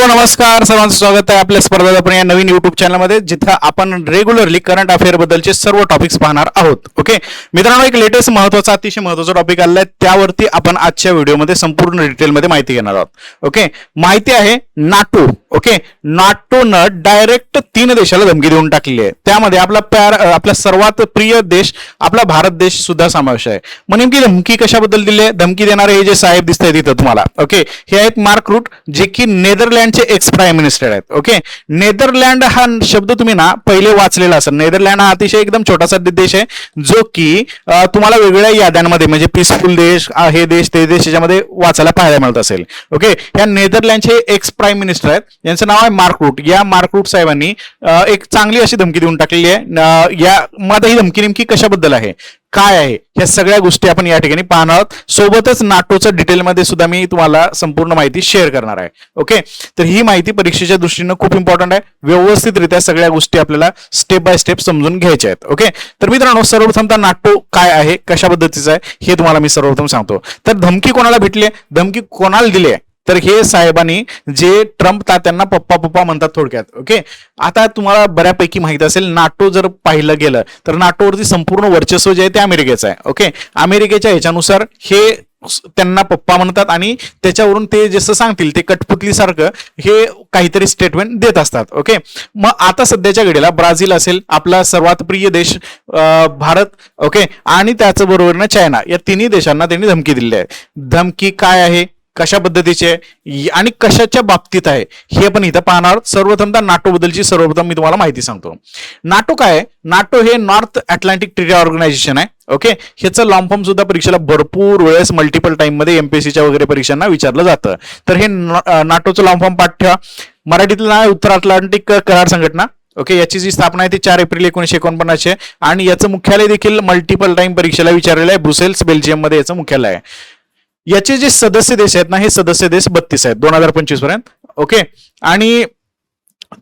नमस्कार, सर्वांचं स्वागत आहे आपल्या स्पर्धा या नवीन युट्यूब चॅनलमध्ये, जिथं आपण रेग्युलरली करंट अफेअर बद्दलचे सर्व टॉपिक्स पाहणार आहोत. ओके मित्रांनो, एक लेटेस्ट महत्त्वाचा अतिशय महत्त्वाचा टॉपिक आलेला आहे, त्यावरती आपण आजच्या व्हिडिओमध्ये संपूर्ण डिटेलमध्ये माहिती घेणार आहोत. ओके, माहिती आहे नाटो. ओके, नाटोनं डायरेक्ट 3 देशाला धमकी देऊन टाकलेली आहे. त्यामध्ये आपला सर्वात प्रिय देश आपला भारत देश सुद्धा समावेश आहे. मग नेमकी धमकी कशाबद्दल दिली आहे? धमकी देणारे हे जे साहेब दिसत आहेत तिथं तुम्हाला, ओके, हे आहेत मार्क रूट, जे की नेदरलँडचे एक्स प्राईम मिनिस्टर आहेत. ओके, नेदरलँड हा शब्द तुम्ही ना पहिले वाचलेला असेल. नेदरलँड हा अतिशय एकदम छोटासा देश आहे, जो की तुम्हाला वेगवेगळ्या याद्यांमध्ये म्हणजे पीसफुल देश, हे देश ते देश याच्यामध्ये वाचायला पाहायला मिळत असेल. ओके, या नेदरलँडचे एक्स प्राईम मिनिस्टर आहेत, यांचं नाव आहे मार्क रूट. या मार्क रूट साहेबांनी एक चांगली अशी धमकी देऊन टाकलेली आहे. या मग ही धमकी नेमकी कशाबद्दल आहे, काय आहे, या सगळ्या गोष्टी आपण या ठिकाणी पाहणार आहोत. सोबतच नाटोचं डिटेलमध्ये सुद्धा मी तुम्हाला संपूर्ण माहिती शेअर करणार आहे. ओके, तर ही माहिती परीक्षेच्या दृष्टीनं खूप इम्पॉर्टंट आहे. व्यवस्थितरित्या सगळ्या गोष्टी आपल्याला स्टेप बाय स्टेप समजून घ्यायच्या आहेत. ओके, तर मित्रांनो, सर्वप्रथमतः नाटो काय आहे, कशा पद्धतीचा आहे, हे तुम्हाला मी सर्वप्रथम सांगतो. तर धमकी कोणाला भेटली आहे, धमकी कोणाला दिली आहे, तर हे साहेबांनी जे ट्रम्प तात्यांना पप्पा पप्पा म्हणतात थोडक्यात. ओके, आता तुम्हाला बऱ्यापैकी माहित असेल, नाटो जर पाहिलं गेलं तर नाटोवरती संपूर्ण वर्चस्व जे आहे ते अमेरिकेचं आहे. ओके, अमेरिकेच्या ह्याच्यानुसार हे त्यांना पप्पा म्हणतात आणि त्याच्यावरून ते जसं सांगतील ते कठपुतलीसारखं हे काहीतरी स्टेटमेंट देत असतात. ओके, मग आता सध्याच्या घडीला ब्राझील असेल, आपला सर्वात प्रिय देश भारत, ओके, आणि त्याचबरोबर चायना, या तिन्ही देशांना त्यांनी धमकी दिली आहे. धमकी काय आहे, कशा पद्धतीचे आणि कशाच्या बाबतीत आहे, हे पण इथं पाहणार. सर्वप्रथम नाटो बद्दलची सर्वप्रथम मी तुम्हाला माहिती सांगतो. नाटो काय आहे? नाटो हे नॉर्थ अटलांटिक ट्रीटी ऑर्गनायझेशन आहे. ओके, ह्याचं लॉंग फॉर्म सुद्धा परीक्षेला भरपूर वेळेस मल्टिपल टाइम मध्ये एमपीएससीच्या वगैरे परीक्षांना विचारलं जातं. तर हे नाटोचं लॉंग फॉर्म पाठ ठेवा. मराठीतलं नाव उत्तर अटलांटिक करार संघटना. ओके, याची जी स्थापना आहे ती 4 एप्रिल 1949 आहे आणि याचं मुख्यालय देखील मल्टिपल टाइम परीक्षेला विचारलेलं आहे. ब्रुसेल्स, बेल्जियम मध्ये याचं मुख्यालय आहे. याचे जे सदस्य देश आहेत ना, हे सदस्य देश 32 आहेत 2025 पर्यंत. ओके, आणि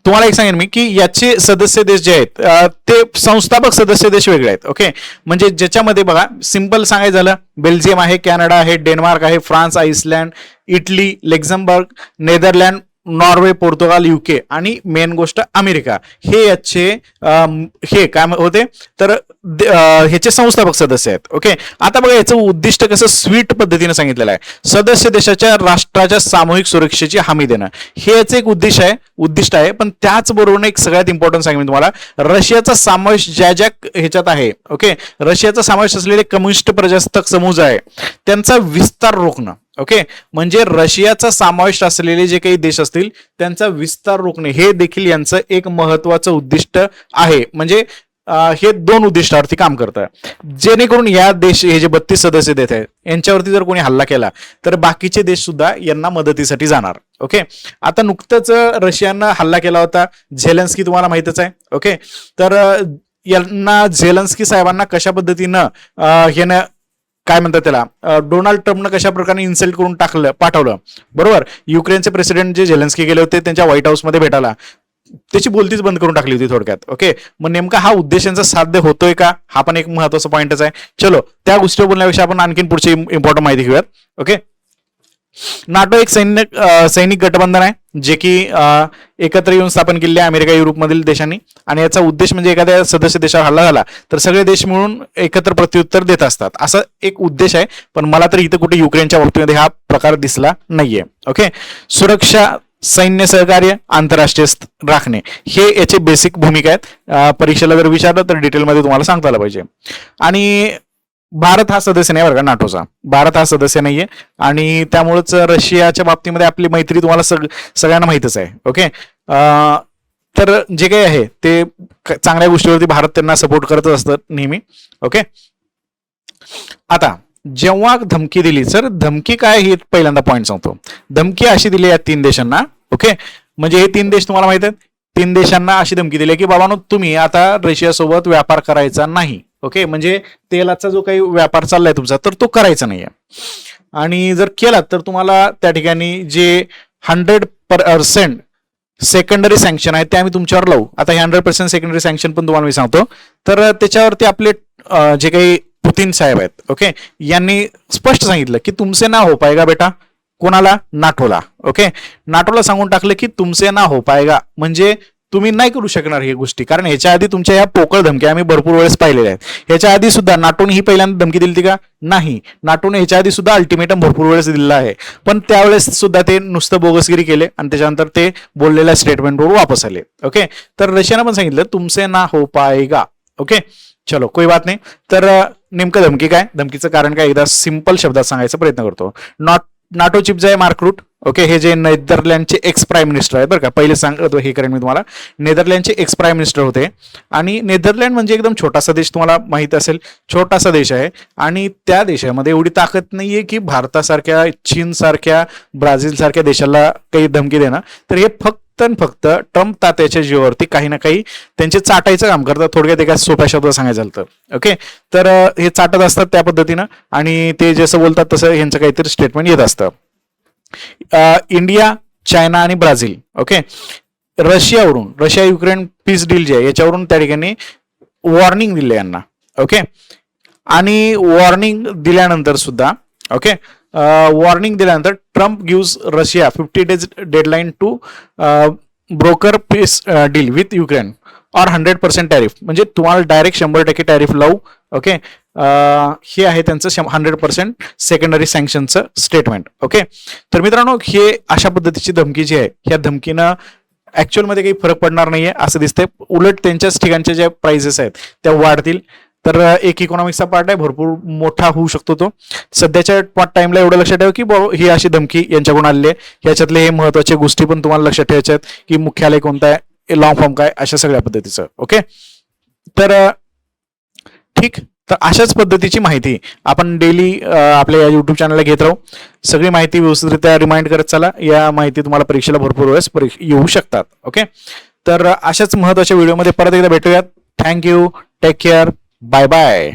तुम्हाला एक सांगेन मी की याचे सदस्य देश जे आहेत ते संस्थापक सदस्य देश वेगळे आहेत. ओके, म्हणजे ज्याच्यामध्ये बघा, सिंपल सांगायचं झालं, बेल्जियम आहे, कॅनडा आहे, डेन्मार्क आहे, France, Iceland, Italy, Luxembourg, Netherland, Norway, Portugal, UK आणि मेन गोष्ट अमेरिका, हे याचे हे काय होते तर ह्याचे संस्थापक सदस्य आहेत. ओके, आता बघा, याचं उद्दिष्ट कसं स्वीट पद्धतीने सांगितलेलं आहे. सदस्य देशाच्या राष्ट्राच्या सामूहिक सुरक्षेची हमी देणं, हे याचं एक उद्दिष्ट आहे. पण त्याचबरोबर एक सगळ्यात इम्पॉर्टंट सांगेन मी तुम्हाला, रशियाचा समावेश ज्या ह्याच्यात आहे, ओके, रशियाचा समावेश असलेले कम्युनिस्ट प्रजासत्ताक समूह आहे त्यांचा विस्तार रोखणं. ओके, म्हणजे रशियाचा समावेश असलेले जे काही देश असतील त्यांचा विस्तार रोखणे, हे देखील यांचं एक महत्वाचं उद्दिष्ट आहे. म्हणजे हे 2 उद्दिष्टावरती काम करतं, जेणेकरून या देश हे जे 32 सदस्य देश आहेत यांच्यावरती जर कोणी हल्ला केला तर बाकीचे देश सुद्धा यांना मदतीसाठी जाणार. ओके, आता नुकतंच रशियानं हल्ला केला होता, झेलेन्स्की तुम्हाला माहितच आहे. ओके, तर यांना झेलेन्स्की साहेबांना कशा पद्धतीनं ह्यानं काय म्हणतात त्याला, डोनाल्ड ट्रम्पनं कशा प्रकारे इन्सल्ट करून पाठवलं, बरोबर. युक्रेनचे प्रेसिडेंट जे झेलेन्स्की गेले होते त्यांच्या व्हाईट हाऊसमध्ये भेटायला, त्याची बोलतीच बंद करून टाकली होती थोडक्यात. ओके, मग नेमका हा उद्देश यांचा साध्य होतोय का, हा पण एक महत्वाचा पॉईंटच आहे. चलो, त्या गोष्टीवर बोलण्यापेक्षा आपण आणखीन पुढची इम्पॉर्टंट माहिती घेऊयात. ओके, नाटो एक सैनिक गठबंधन आहे, जे की एकत्र येऊन स्थापन केलेले आहे अमेरिका, युरोपमधील देशांनी. आणि याचा उद्देश म्हणजे एखाद्या सदस्य देशावर हल्ला झाला तर सगळे देश मिळून एकत्र प्रत्युत्तर देत असतात, असा एक उद्देश आहे. पण मला तर इथं कुठे युक्रेनच्या बाबतीमध्ये हा प्रकार दिसला नाहीये. ओके, सुरक्षा, सैन्य सहकार्य, आंतरराष्ट्रीय राखणे, हे याचे बेसिक भूमिका आहेत. परीक्षेला जर विचारलं तर डिटेलमध्ये तुम्हाला सांगता आलं पाहिजे. आणि भारत हा सदस्य नाही बरं का नाटोचा, भारत हा सदस्य नाहीये आणि त्यामुळेच रशियाच्या बाबतीमध्ये आपली मैत्री तुम्हाला सगळ्यांना माहितच आहे. ओके, तर जे काही आहे ते चांगल्या गोष्टीवरती भारत त्यांना सपोर्ट करतच असतं नेहमी. ओके, आता जेव्हा धमकी दिली, सर धमकी काय हे पहिल्यांदा पॉईंट सांगतो. धमकी अशी दिली या 3 देशांना. ओके, म्हणजे हे 3 देश तुम्हाला माहित आहेत, 3 देशांना अशी धमकी दिली की बाबांनो, तुम्ही आता रशियासोबत व्यापार करायचा नाही. ओके, म्हणजे तेलाचा जो काही व्यापार चाललाय तुमचा तर तो करायचा नाहीये, आणि जर केला तर तुम्हाला त्या ठिकाणी जे 100% सेकंडरी सँक्शन आहे ते आम्ही तुमच्यावर लावू. आता हे 100% सेकंडरी सँक्शन पण तुम्हाला मी सांगतो. तर त्याच्यावरती आपले जे काही पुतीन साहेब आहेत, ओके, यांनी स्पष्ट सांगितलं की तुमसे ना हो पाएगा बेटा, कोणाला? नाटोला. ओके, नाटोला सांगून टाकलं की तुमचे ना हो पाएगा, म्हणजे तुम्ही नाही करू शकणार ही गोष्टी, कारण ह्याच्या आधी तुमच्या ह्या पोकळ धमक्या आम्ही भरपूर वेळेस पाहिलेल्या आहेत. ह्याच्या आधी सुद्धा नाटोने ही पहिल्यांदा धमकी दिली का? नाही. नाटोने ह्याच्या आधी सुद्धा अल्टिमेटम भरपूर वेळेस दिलेला आहे, पण त्यावेळेस सुद्धा ते नुसतं बोगसगिरी केले आणि त्याच्यानंतर ते बोललेल्या स्टेटमेंटवर वापस आले. ओके, तर रशियानं पण सांगितलं तुमसे ना हो पाएगा. ओके, चलो कोई बात नाही. तर नेमकं धमकी काय? धमकीचं कारण काय एकदा सिंपल शब्दात सांगायचा प्रयत्न करतो. नाटो चीफ जे आहे मार्क रूट, ओके, हे जे नेदरलँडचे एक्स प्राईम मिनिस्टर आहेत बरं का, पहिले सांगतो हे करेन मी तुम्हाला. नेदरलँडचे एक्स प्राईम मिनिस्टर होते आणि नेदरलँड म्हणजे एकदम छोटासा देश, तुम्हाला माहित असेल, छोटासा देश आहे आणि त्या देशामध्ये एवढी ताकद नाहीये की भारतासारख्या, चीन सारख्या, ब्राझील सारख्या देशाला काही धमकी देणं. तर हे फक्त ट्रम्प तात्याच्या जीवावरती काही ना काही त्यांचे चाटायचं काम करतात. थोडक्यात एका सोप्या शब्दात सांगायचं झालं तर. ओके, तर हे चाटत असतात त्या पद्धतीनं आणि ते जसं बोलतात तसं यांचं काहीतरी स्टेटमेंट येत असतं. इंडिया, चायना आणि Brazil, okay, Russia Ukraine peace deal जे आहे याच्यावरून त्या ठिकाणी वॉर्निंग दिले यांना. ओके, आणि वॉर्निंग दिल्यानंतर सुद्धा, ओके, वॉर्निंग दिल्यानंतर Trump gives Russia 50 days deadline to broker peace deal with Ukraine और 100% टॅरिफ, म्हणजे तुम्हाला डायरेक्ट 100% टॅरिफ लावू. ओके, हे आहे त्यांचं 100% सेकंडरी सँक्शनचं स्टेटमेंट. ओके, तर मित्रांनो हे अशा पद्धतीची धमकी जी आहे, ह्या धमकीनं ऍक्च्युअलमध्ये काही फरक पडणार नाहीये असं दिसतंय. उलट त्यांच्याच ठिकाणच्या ज्या प्राइसेस आहेत त्या वाढतील. तर एक इकॉनॉमिक्सचा पार्ट आहे, भरपूर मोठा होऊ शकतो तो. सध्याच्या टाइमला एवढं लक्षात ठेवा की ही अशी धमकी यांच्याकडून आलेली आहे. याच्यातले हे महत्वाच्या गोष्टी पण तुम्हाला लक्षात ठेवायच्या आहेत की मुख्यालय कोणतं आहे, लॉंग फॉर्म काय, अशा सगळ्या पद्धतीचं. ओके, तर ठीक, तर अशाच पद्धतीची माहिती आपण डेली आपल्या या युट्यूब चॅनलला घेत राहू. सगळी माहिती व्यवस्थितरित्या रिमाइंड करत चला. या माहिती तुम्हाला परीक्षेला भरपूर वेळेस येऊ शकतात. ओके, तर अशाच महत्वाच्या व्हिडिओमध्ये परत एकदा भेटूयात. Thank you, take care, bye bye.